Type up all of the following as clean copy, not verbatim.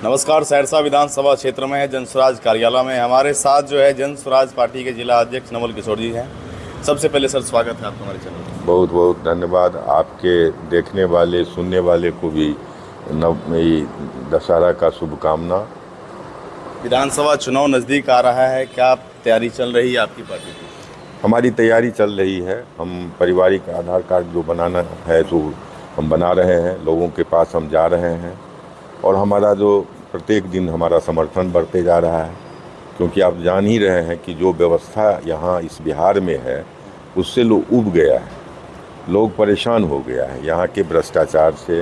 नमस्कार। सहरसा विधानसभा क्षेत्र में है जनस्वराज कार्यालय में हमारे साथ जो है जनस्वराज पार्टी के जिला अध्यक्ष नवल किशोर जी हैं। सबसे पहले सर स्वागत है आपका हमारे चैनल में। बहुत बहुत धन्यवाद। आपके देखने वाले सुनने वाले को भी नई दशहरा का शुभकामना। विधानसभा चुनाव नज़दीक आ रहा है, क्या तैयारी चल रही है आपकी पार्टी की? हमारी तैयारी चल रही है। हम पारिवारिक आधार कार्ड जो बनाना है तो हम बना रहे हैं, लोगों के पास हम जा रहे हैं और हमारा जो प्रत्येक दिन हमारा समर्थन बढ़ते जा रहा है, क्योंकि आप जान ही रहे हैं कि जो व्यवस्था यहाँ इस बिहार में है उससे लोग उब गया है, लोग परेशान हो गया है। यहाँ के भ्रष्टाचार से,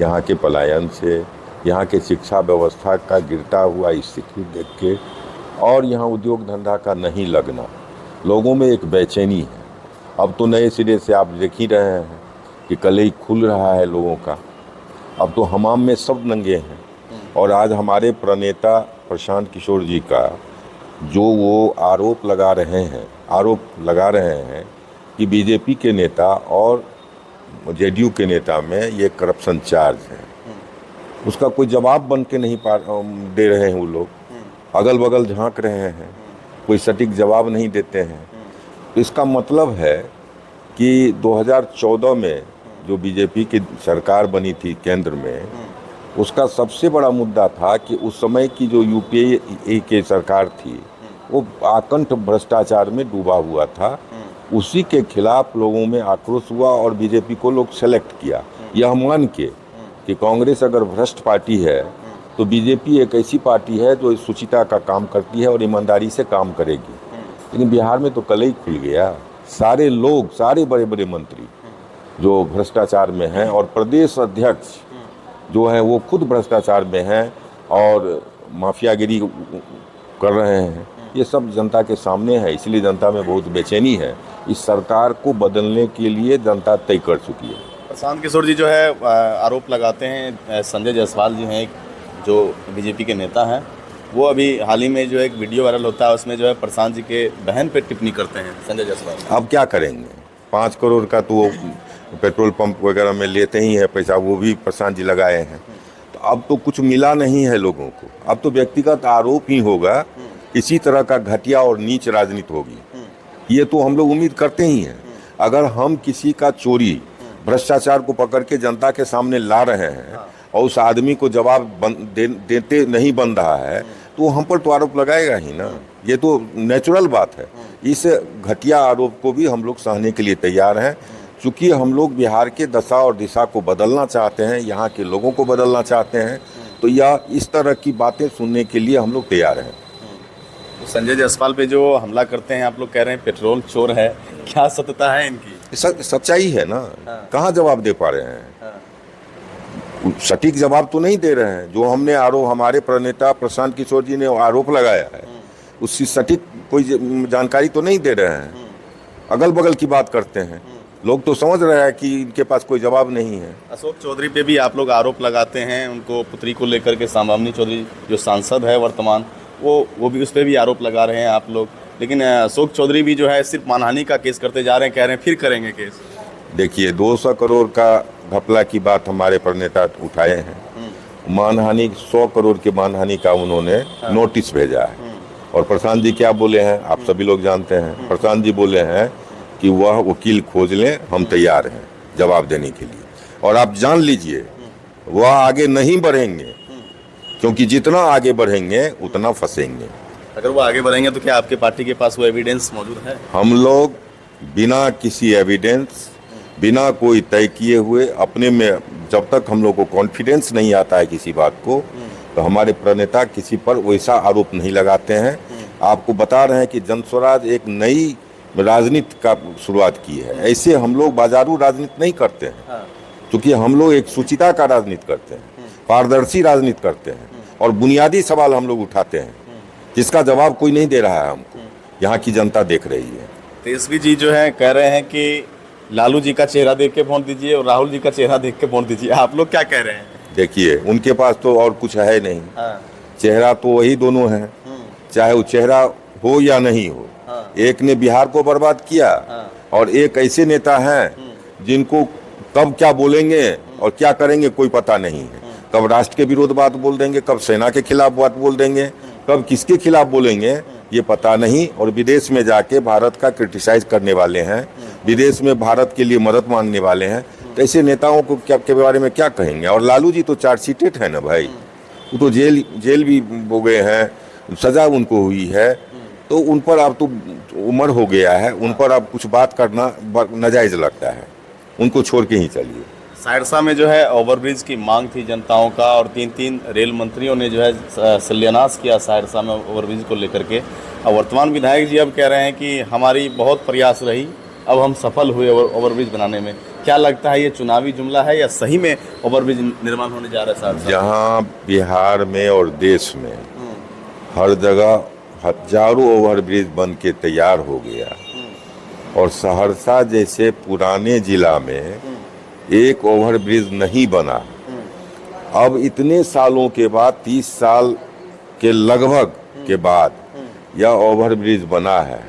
यहाँ के पलायन से, यहाँ के शिक्षा व्यवस्था का गिरता हुआ स्थिति देख के और यहाँ उद्योग धंधा का नहीं लगना, लोगों में एक बेचैनी है। अब तो नए सिरे से आप देख ही रहे हैं कि कलई खुल रहा है लोगों का। अब तो हमाम में सब नंगे हैं। और आज हमारे प्रणेता प्रशांत किशोर जी का जो वो आरोप लगा रहे हैं कि बीजेपी के नेता और जेडीयू के नेता में ये करप्शन चार्ज है, उसका कोई जवाब बन के नहीं दे रहे हैं। वो लोग अगल बगल झांक रहे हैं, कोई सटीक जवाब नहीं देते हैं। तो इसका मतलब है कि 2014 में जो बीजेपी की सरकार बनी थी केंद्र में, उसका सबसे बड़ा मुद्दा था कि उस समय की जो यूपीए की सरकार थी वो आकंठ भ्रष्टाचार में डूबा हुआ था। उसी के खिलाफ लोगों में आक्रोश हुआ और बीजेपी को लोग सेलेक्ट किया, यह मान के कि कांग्रेस अगर भ्रष्ट पार्टी है तो बीजेपी एक ऐसी पार्टी है जो शुचिता का काम करती है और ईमानदारी से काम करेगी। लेकिन बिहार में तो कलई खुल गया। सारे लोग, सारे बड़े बड़े मंत्री जो भ्रष्टाचार में हैं और प्रदेश अध्यक्ष जो है वो खुद भ्रष्टाचार में हैं और माफियागिरी कर रहे हैं। ये सब जनता के सामने है, इसलिए जनता में बहुत बेचैनी है। इस सरकार को बदलने के लिए जनता तय कर चुकी है। प्रशांत किशोर जी जो है आरोप लगाते हैं, संजय जायसवाल जी हैं जो बीजेपी के नेता हैं, वो अभी हाल ही में जो एक वीडियो वायरल होता है उसमें जो है प्रशांत जी के बहन पे टिप्पणी करते हैं संजय जायसवाल। अब क्या करेंगे? 5 करोड़ का तो पेट्रोल पंप वगैरह में लेते ही है पैसा, वो भी प्रशांत जी लगाए हैं। तो अब तो कुछ मिला नहीं है लोगों को। अब तो व्यक्तिगत आरोप ही होगा, इसी तरह का घटिया और नीच राजनीति होगी। ये तो हम लोग उम्मीद करते ही हैं। अगर हम किसी का चोरी भ्रष्टाचार को पकड़ के जनता के सामने ला रहे हैं और उस आदमी को जवाब देते नहीं बन रहा है तो हम पर तो आरोप लगाएगा ही ना। ये तो नेचुरल बात है। इस घटिया आरोप को भी हम लोग सहने के लिए तैयार हैं। चूँकि हम लोग बिहार के दशा और दिशा को बदलना चाहते हैं, यहाँ के लोगों को बदलना चाहते हैं, तो यह इस तरह की बातें सुनने के लिए हम लोग तैयार हैं। तो संजय जायसवाल पे जो हमला करते हैं, आप लोग कह रहे हैं पेट्रोल चोर है, क्या सत्यता है इनकी? सच्चाई है ना। कहाँ जवाब दे पा रहे हैं? सटीक जवाब तो नहीं दे रहे हैं। जो हमने हमारे प्रणेता प्रशांत किशोर जी ने आरोप लगाया है उसकी सटीक कोई जानकारी तो नहीं दे रहे हैं। अगल बगल की बात करते हैं। लोग तो समझ रहे हैं कि इनके पास कोई जवाब नहीं है। अशोक चौधरी पे भी आप लोग आरोप लगाते हैं, उनको पुत्री को लेकर के। सांबामनी चौधरी जो सांसद है वर्तमान, वो भी उस पर भी आरोप लगा रहे हैं आप लोग। लेकिन अशोक चौधरी भी जो है सिर्फ मानहानि का केस करते जा रहे हैं, कह रहे हैं फिर करेंगे केस। देखिए, 200 करोड़ का घपला की बात हमारे प्रणेता उठाए हैं। मानहानि 100 करोड़ के मानहानि का उन्होंने नोटिस भेजा है। और प्रशांत जी क्या बोले हैं आप सभी लोग जानते हैं। प्रशांत जी बोले हैं कि वह वकील खोज लें, हम तैयार हैं जवाब देने के लिए। और आप जान लीजिए वह आगे नहीं बढ़ेंगे, क्योंकि जितना आगे बढ़ेंगे उतना फंसेंगे। अगर वो आगे बढ़ेंगे तो क्या आपके पार्टी के पास वो एविडेंस मौजूद है? हम लोग बिना किसी एविडेंस, बिना कोई तय किए हुए, अपने में जब तक हम लोग को कॉन्फिडेंस नहीं आता है किसी बात को, तो हमारे प्रणेता किसी पर वैसा आरोप नहीं लगाते हैं। आपको बता रहे हैं कि जनस्वराज एक नई राजनीति का शुरुआत की है। ऐसे हम लोग बाजारू राजनीति नहीं करते हैं, क्योंकि हम लोग एक शुचिता का राजनीति करते हैं, पारदर्शी राजनीति करते हैं और बुनियादी सवाल हम लोग उठाते हैं जिसका जवाब कोई नहीं दे रहा है हमको। यहाँ की जनता देख रही है। तेजस्वी जी जो है कह रहे हैं कि लालू जी का चेहरा देख के वोट दीजिए और राहुल जी का चेहरा देख के वोट दीजिए। आप लोग क्या कह रहे हैं? देखिए, उनके पास तो और कुछ है नहीं। चेहरा तो वही दोनों है, चाहे वो चेहरा हो या नहीं हो। एक ने बिहार को बर्बाद किया और एक ऐसे नेता हैं जिनको कब क्या बोलेंगे और क्या करेंगे कोई पता नहीं है। कब राष्ट्र के विरोध बात बोल देंगे, कब सेना के खिलाफ बात बोल देंगे, कब किसके खिलाफ बोलेंगे ये पता नहीं। और विदेश में जाके भारत का क्रिटिसाइज करने वाले हैं, विदेश में भारत के लिए मदद मांगने वाले हैं। तो ऐसे नेताओं को क्या के बारे में क्या कहेंगे। और लालू जी तो चार्जशीटेड है ना भाई, वो तो जेल भी हो गए हैं, सजा उनको हुई है। तो उन पर अब तो उम्र हो गया है, उन पर अब कुछ बात करना नाजायज लगता है, उनको छोड़ के ही चलिए। सायरसा में जो है ओवरब्रिज की मांग थी जनताओं का, और 3 रेल मंत्रियों ने जो है शिलान्यास किया सायरसा में ओवरब्रिज को लेकर के। और वर्तमान विधायक जी अब कह रहे हैं कि हमारी बहुत प्रयास रही, अब हम सफल हुए ओवरब्रिज बनाने में। क्या लगता है ये चुनावी जुमला है या सही में ओवरब्रिज निर्माण होने जा रहा है सायरसा? जहाँ बिहार में और देश में हर जगह हजारों ओवरब्रिज बन के तैयार हो गया, और सहरसा जैसे पुराने जिला में एक ओवरब्रिज नहीं बना। अब इतने सालों के बाद, 30 साल के लगभग के बाद यह ओवरब्रिज बना है,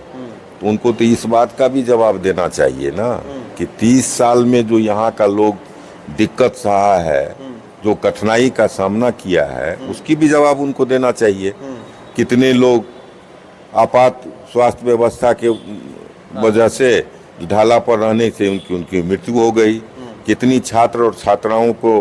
तो उनको तो इस बात का भी जवाब देना चाहिए ना कि 30 साल में जो यहाँ का लोग दिक्कत सहा है, जो कठिनाई का सामना किया है, उसकी भी जवाब उनको देना चाहिए। कितने लोग आपात स्वास्थ्य व्यवस्था के वजह से ढाला पर रहने से उनकी मृत्यु हो गई, कितनी छात्र और छात्राओं को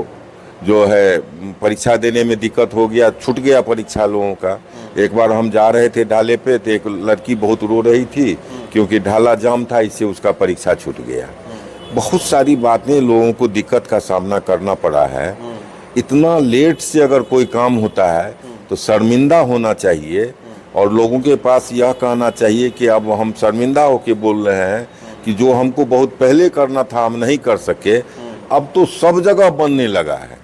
जो है परीक्षा देने में दिक्कत हो गया, छूट गया परीक्षा लोगों का। एक बार हम जा रहे थे ढाले पे, तो एक लड़की बहुत रो रही थी क्योंकि ढाला जाम था, इससे उसका परीक्षा छूट गया। बहुत सारी बातें लोगों को दिक्कत का सामना करना पड़ा है। इतना लेट से अगर कोई काम होता है तो शर्मिंदा होना चाहिए, और लोगों के पास यह कहना चाहिए कि अब हम शर्मिंदा होकर बोल रहे हैं कि जो हमको बहुत पहले करना था हम नहीं कर सके, अब तो सब जगह बनने लगा है।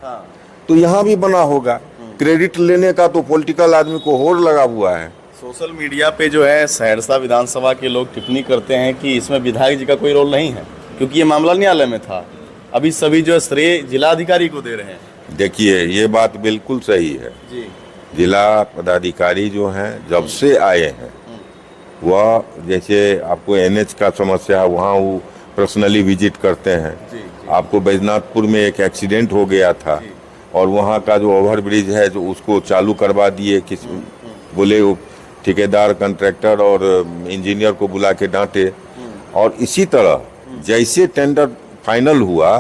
तो यहाँ भी बना होगा। क्रेडिट लेने का तो पॉलिटिकल आदमी को होड़ लगा हुआ है। सोशल मीडिया पे जो है सहरसा विधानसभा के लोग टिप्पणी करते हैं कि इसमें विधायक जी का कोई रोल नहीं है, क्योंकि ये मामला न्यायालय में था। अभी सभी जो श्रेय जिलाधिकारी को दे रहे हैं। देखिए, ये बात बिल्कुल सही है जी। जिला पदाधिकारी जो हैं जब से आए हैं, वह जैसे आपको NH का समस्या है, वहाँ वो पर्सनली विजिट करते हैं। जी। आपको बैजनाथपुर में एक एक्सीडेंट हो गया था, और वहाँ का जो ओवरब्रिज है जो उसको चालू करवा दिए, किस बोले वो ठेकेदार, कंट्रैक्टर और इंजीनियर को बुला के डांटे। और इसी तरह जैसे टेंडर फाइनल हुआ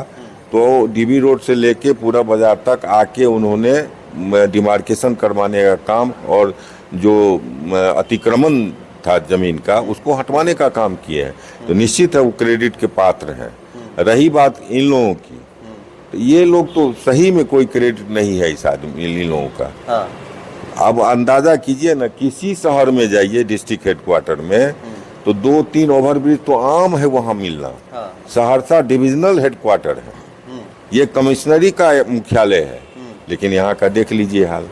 तो DB रोड से लेके पूरा बाजार तक आके उन्होंने डिमार्केशन करवाने का काम और जो अतिक्रमण था जमीन का उसको हटवाने का काम किए हैं। तो निश्चित है वो क्रेडिट के पात्र हैं। रही बात इन लोगों की, तो ये लोग तो सही में कोई क्रेडिट नहीं है इस आदमी इन लोगों का। हाँ। अब अंदाजा कीजिए ना, किसी शहर में जाइए डिस्ट्रिक्ट हेडक्वार्टर में, तो 2-3 ओवरब्रिज तो आम है वहाँ मिलना। हाँ। सहरसा डिविजनल हेडक्वार्टर है, ये कमिश्नरी का मुख्यालय है, लेकिन यहाँ का देख लीजिए हाल।